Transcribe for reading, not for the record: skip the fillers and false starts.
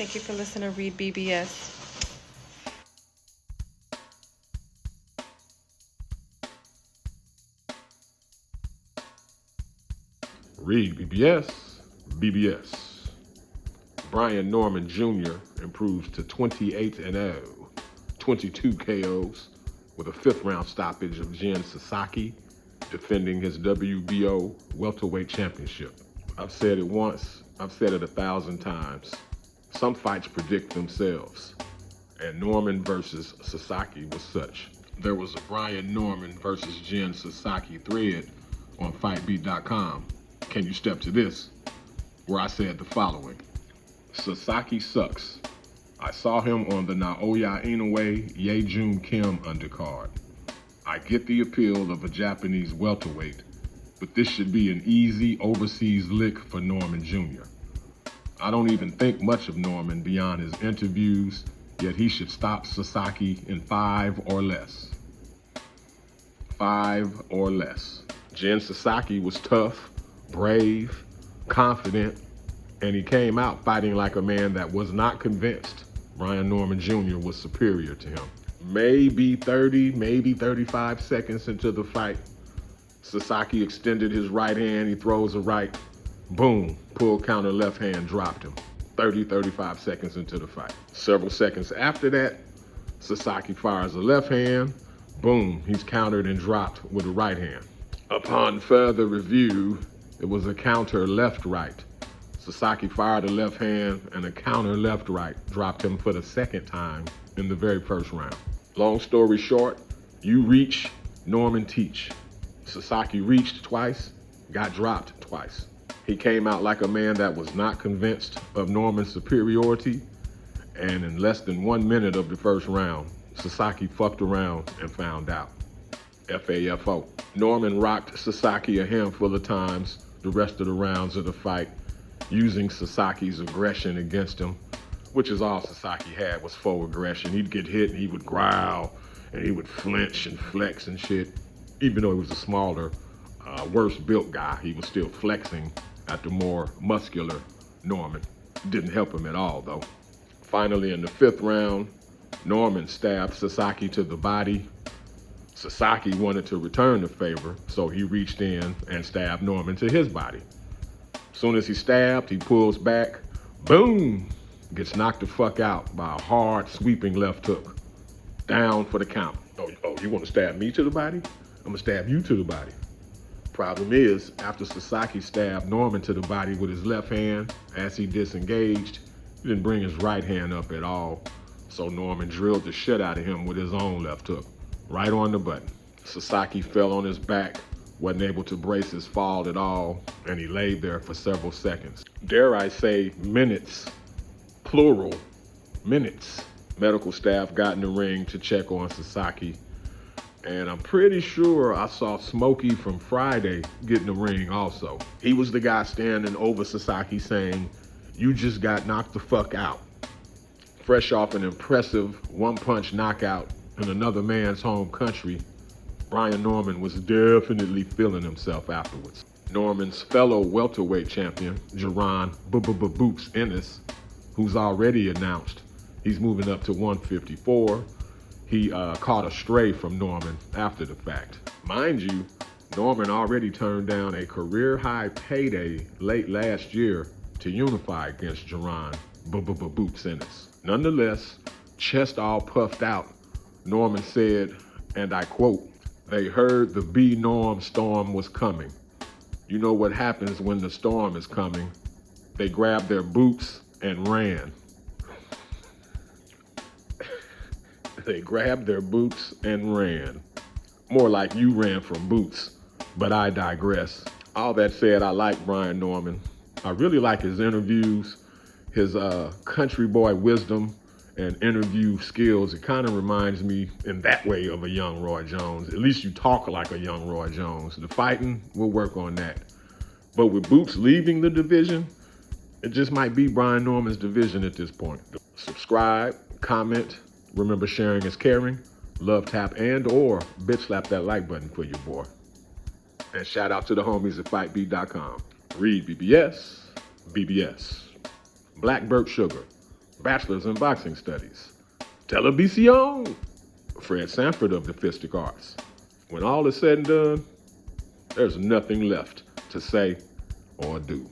Thank you for listening to REED-BBS. REED-BBS, BBS. Brian Norman Jr. improves to 28-0, 22 KOs with a fifth-round stoppage of Jin Sasaki, defending his WBO welterweight championship. I've said it once, I've said it 1,000 times. Some fights predict themselves, and Norman versus Sasaki was such. There was a Brian Norman versus Jin Sasaki thread on FightBeat.com. Can you step to this? Where I said the following. Sasaki sucks. I saw him on the Naoya Inoue Ye-Jun Kim undercard. I get the appeal of a Japanese welterweight, but this should be an easy overseas lick for Norman Jr. I don't even think much of Norman beyond his interviews, yet he should stop Sasaki in 5 or less. 5 or less. Jin Sasaki was tough, brave, confident, and he came out fighting like a man that was not convinced Brian Norman Jr. was superior to him. Maybe 30, maybe 35 seconds into the fight, Sasaki extended his right hand, he throws a right, boom, pull counter left hand, dropped him. 30, 35 seconds into the fight. Several seconds after that, Sasaki fires a left hand, boom, he's countered and dropped with a right hand. Upon further review, it was a counter left-right. Sasaki fired a left hand and a counter left-right, dropped him for the second time in the very first round. Long story short, you reach, Norman teach. Sasaki reached twice, got dropped twice. He came out like a man that was not convinced of Norman's superiority, and in less than 1 minute of the first round, Sasaki fucked around and found out. FAFO. Norman rocked Sasaki a handful of times the rest of the rounds of the fight, using Sasaki's aggression against him, which is all Sasaki had was faux aggression. He'd get hit and he would growl and he would flinch and flex and shit. Even though he was a smaller, worse built guy, he was still flexing at the more muscular Norman. Didn't help him at all though. Finally in the 5th round, Norman stabbed Sasaki to the body. Sasaki wanted to return the favor, so he reached in and stabbed Norman to his body. Soon as he stabbed, he pulls back, boom, gets knocked the fuck out by a hard sweeping left hook. Down for the count. Oh, you want to stab me to the body? I'm gonna stab you to the body. Problem is, after Sasaki stabbed Norman to the body with his left hand, as he disengaged, he didn't bring his right hand up at all, so Norman drilled the shit out of him with his own left hook, right on the button. Sasaki fell on his back, wasn't able to brace his fall at all, and he laid there for several seconds. Dare I say minutes, plural, minutes. Medical staff got in the ring to check on Sasaki, and I'm pretty sure I saw Smokey from Friday get in the ring also. He was the guy standing over Sasaki saying, "You just got knocked the fuck out." Fresh off an impressive one-punch knockout in another man's home country, Brian Norman was definitely feeling himself afterwards. Norman's fellow welterweight champion, Jaron Boots Ennis, who's already announced he's moving up to 154, he caught a stray from Norman after the fact. Mind you, Norman already turned down a career-high payday late last year to Unify against Jaron Boots Ennis. Nonetheless, chest all puffed out, Norman said, and I quote, "They heard the B-Norm storm was coming. You know what happens when the storm is coming. They grabbed their boots and ran." They grabbed their boots and ran. More like you ran from boots, but I digress. All that said, I like Brian Norman. I really like his interviews, his country boy wisdom and interview skills. It kind of reminds me in that way of a young Roy Jones. At least you talk like a young Roy Jones. The fighting, we'll work on that. But with Boots leaving the division, it just might be Brian Norman's division at this point. Subscribe, comment, remember sharing is caring. Love tap and or bitch slap that like button for your boy. And shout out to the homies at FightBeat.com. REED-BBS, BBS. Black Burke Sugar. bachelor's in boxing studies. Televisión, Fred Sanford of the Fistic Arts. When all is said and done, there's nothing left to say or do.